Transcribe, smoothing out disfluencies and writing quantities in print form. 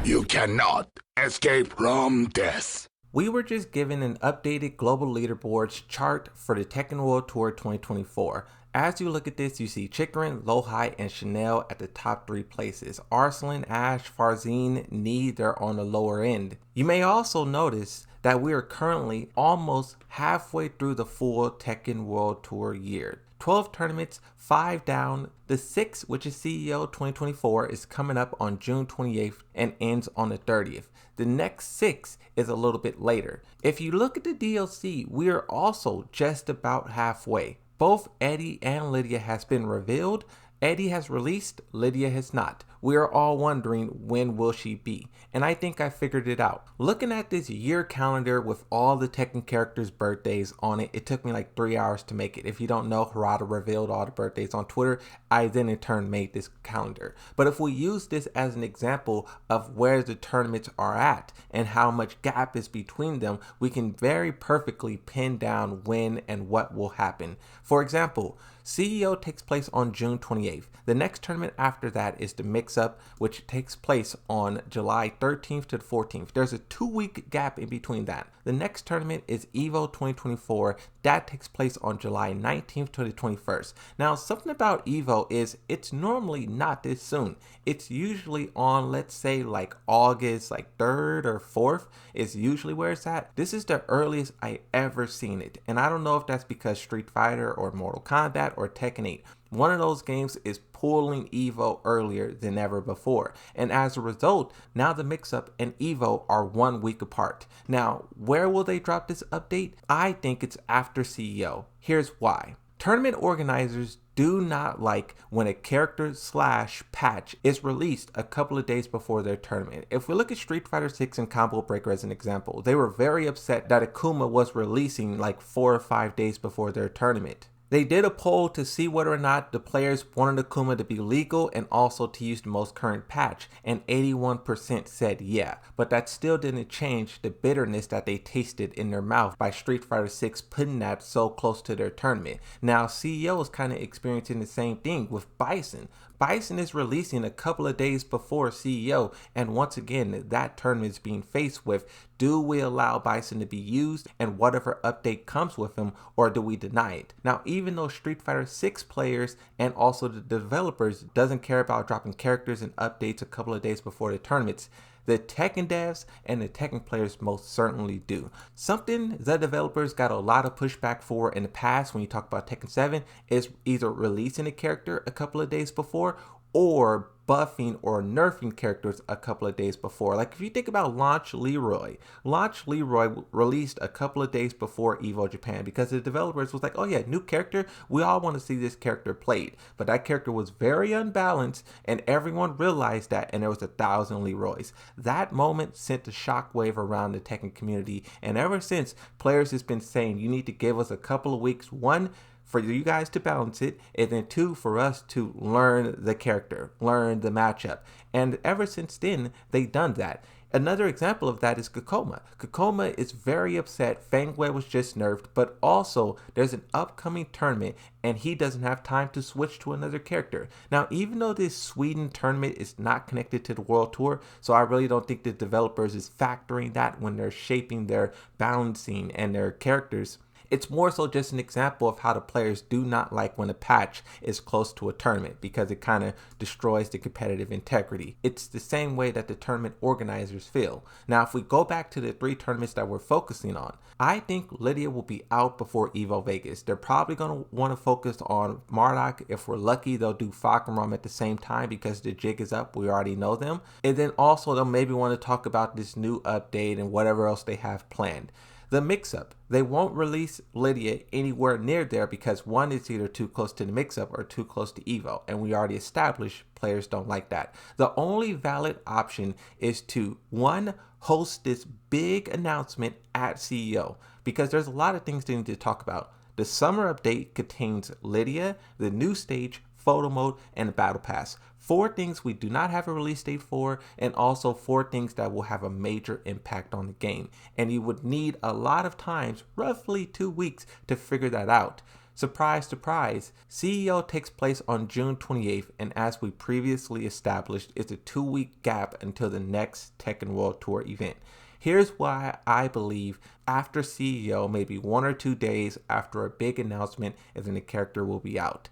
You cannot escape from death. We were just given an updated global leaderboards chart for the Tekken World Tour 2024. As you look at this, you see Chikrin, Lohai, and Chanel at the top 3 places. Arslan, Ash, Farzine, Nii, they're on the lower end. You may also notice that we are currently almost halfway through the full Tekken World Tour year. 12 tournaments, 5 down. The 6th, which is CEO 2024, is coming up on June 28th and ends on the 30th. The next 6 is a little bit later. If you look at the DLC, we are also just about halfway. Both Eddie and Lidia has been revealed. Eddie has released, Lidia has not. We are all wondering when will she be, and I think I figured it out. Looking at this year calendar with all the Tekken characters' birthdays on it, it took me like 3 hours to make it. If you don't know, Harada revealed all the birthdays on Twitter. I then in turn made this calendar. But if we use this as an example of where the tournaments are at and how much gap is between them, we can very perfectly pin down when and what will happen. For example, CEO takes place on June 28th. The next tournament after that is the Mix-Up, which takes place on July 13th to the 14th. There's a 2-week gap in between that. The next tournament is EVO 2024. That takes place on July 19th to the 21st. Now, something about EVO is it's normally not this soon. It's usually on, let's say, like August, like 3rd or 4th is usually where it's at. This is the earliest I ever seen it. And I don't know if that's because Street Fighter or Mortal Kombat or Tekken 8. One of those games is pulling EVO earlier than ever before. And as a result, now the Mix-Up and EVO are 1 week apart. Now, where will they drop this update? I think it's after CEO. Here's why. Tournament organizers do not like when a character / patch is released a couple of days before their tournament. If we look at Street Fighter 6 and Combo Breaker as an example, they were very upset that Akuma was releasing like 4 or 5 days before their tournament. They did a poll to see whether or not the players wanted Akuma to be legal and also to use the most current patch, and 81% said yeah, but that still didn't change the bitterness that they tasted in their mouth by Street Fighter 6 putting that so close to their tournament. Now CEO is kind of experiencing the same thing with Bison. Bison is releasing a couple of days before CEO, and once again, that tournament is being faced with, do we allow Bison to be used and whatever update comes with him, or do we deny it? Now, even though Street Fighter 6 players and also the developers doesn't care about dropping characters and updates a couple of days before the tournaments, the Tekken devs and the Tekken players most certainly do. Something the developers got a lot of pushback for in the past when you talk about Tekken 7 is either releasing a character a couple of days before or buffing or nerfing characters a couple of days before. Like if you think about Launch Leroy released a couple of days before EVO Japan because the developers was like, oh yeah, new character, we all want to see this character played. But that character was very unbalanced and everyone realized that, and there was 1,000 Leroys. That moment sent a shockwave around the Tekken community, and ever since, players has been saying you need to give us a couple of weeks, one, for you guys to balance it, and then 2, for us to learn the character, learn the matchup. And ever since then, they've done that. Another example of that is Kokoma. Kokoma is very upset Fangway was just nerfed, but also there's an upcoming tournament and he doesn't have time to switch to another character. Now, even though this Sweden tournament is not connected to the World Tour, so I really don't think the developers is factoring that when they're shaping their balancing and their characters. It's more so just an example of how the players do not like when a patch is close to a tournament because it kind of destroys the competitive integrity. It's the same way that the tournament organizers feel. Now, if we go back to the 3 tournaments that we're focusing on, I think Lidia will be out before EVO Vegas. They're probably going to want to focus on Marduk. If we're lucky, they'll do Falkenrum at the same time because the jig is up. We already know them. And then also they'll maybe want to talk about this new update and whatever else they have planned. The Mix-Up, they won't release Lidia anywhere near there because one, is either too close to the Mix-Up or too close to EVO, and we already established players don't like that. The only valid option is to, 1, host this big announcement at CEO, because there's a lot of things they need to talk about. The summer update contains Lidia, the new stage, photo mode, and the battle pass. 4 things we do not have a release date for, and also 4 things that will have a major impact on the game. And you would need a lot of times, roughly 2 weeks, to figure that out. Surprise, surprise, CEO takes place on June 28th, and as we previously established, it's a 2-week gap until the next Tekken World Tour event. Here's why I believe after CEO, maybe 1 or 2 days after a big announcement, and then the character will be out.